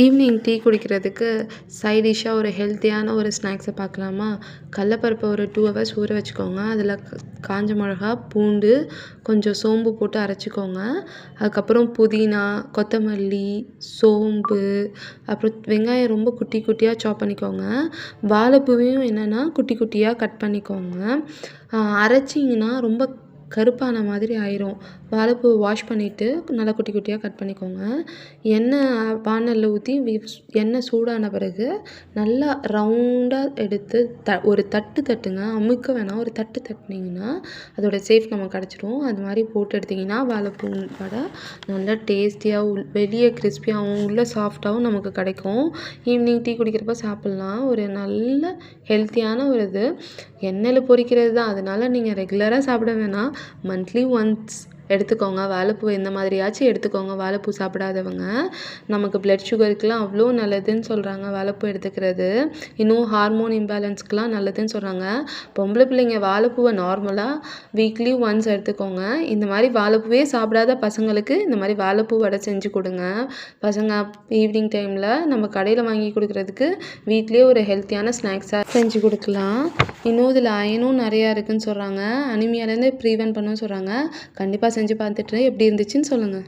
Evening tea குடிக்கிறதுக்கு side டிஷ்ஷாக ஒரு ஹெல்த்தியான ஒரு ஸ்நாக்ஸை பார்க்கலாமா? கடலப்பருப்பை ஒரு 2 ஹவர்ஸ் ஊற வச்சுக்கோங்க. அதில் காஞ்ச மிளகா, பூண்டு, கொஞ்சம் சோம்பு போட்டு அரைச்சிக்கோங்க. அதுக்கப்புறம் புதினா, கொத்தமல்லி, சோம்பு, அப்புறம் வெங்காயம் ரொம்ப குட்டி குட்டியாக சாப் பண்ணிக்கோங்க. வாழைப்பூவையும் என்னென்னா குட்டி குட்டியாக கட் பண்ணிக்கோங்க. அரைச்சிங்கன்னா ரொம்ப கருப்பான மாதிரி ஆயிரும். வாழைப்பூவை வாஷ் பண்ணிவிட்டு நல்லா குட்டி குட்டியாக கட் பண்ணிக்கோங்க. எண்ணெய் வாணலில் ஊற்றி எண்ணெய் சூடான பிறகு நல்லா ரவுண்டாக எடுத்து ஒரு தட்டு தட்டுங்க. அமுக்க வேணாம், ஒரு தட்டு தட்டினீங்கன்னா அதோட சேஃப் நமக்கு கிடச்சிரும். அது மாதிரி போட்டு எடுத்திங்கன்னா வாழைப்பூ வடை நல்லா டேஸ்டியாகவும் வெளியே கிறிஸ்பியாகவும் உள்ளே சாஃப்டாகவும் நமக்கு கிடைக்கும். ஈவினிங் டீ குடிக்கிறப்ப சாப்பிட்லாம். ஒரு நல்ல ஹெல்த்தியான ஒரு இது. எண்ணெயில் பொரிக்கிறது தான், அதனால் நீங்கள் ரெகுலராக சாப்பிட வேணாம். மந்த்லி ஒன்ஸ் எடுத்துக்கோங்க. வாழைப்பூ இந்த மாதிரியாச்சும் எடுத்துக்கோங்க. வாழைப்பூ சாப்பிடாதவங்க. நமக்கு பிளட் சுகருக்குலாம் அவ்வளோ நல்லதுன்னு சொல்கிறாங்க வாழைப்பூ எடுத்துக்கிறது. இன்னும் ஹார்மோன் இம்பேலன்ஸ்க்குலாம் நல்லதுன்னு சொல்கிறாங்க. பொம்பளை பிள்ளைங்க வாழைப்பூவை நார்மலாக வீக்லி ஒன்ஸ் எடுத்துக்கோங்க. இந்த மாதிரி வாழைப்பூவே சாப்பிடாத பசங்களுக்கு இந்த மாதிரி வாழைப்பூ வடை செஞ்சு கொடுங்க. பசங்க ஈவினிங் டைமில் நம்ம கடையில் வாங்கி கொடுக்குறதுக்கு வீட்லேயே ஒரு ஹெல்த்தியான ஸ்நாக்ஸாக செஞ்சு கொடுக்கலாம். இன்னும் இதில் அயனும் நிறையா இருக்குதுன்னு சொல்கிறாங்க. அனிமியாலேருந்து ப்ரிவென்ட் பண்ணுன்னு சொல்கிறாங்க. கண்டிப்பாக செஞ்சு பார்த்துட்டு எப்படி இருந்துச்சுன்னு சொல்லுங்கள்.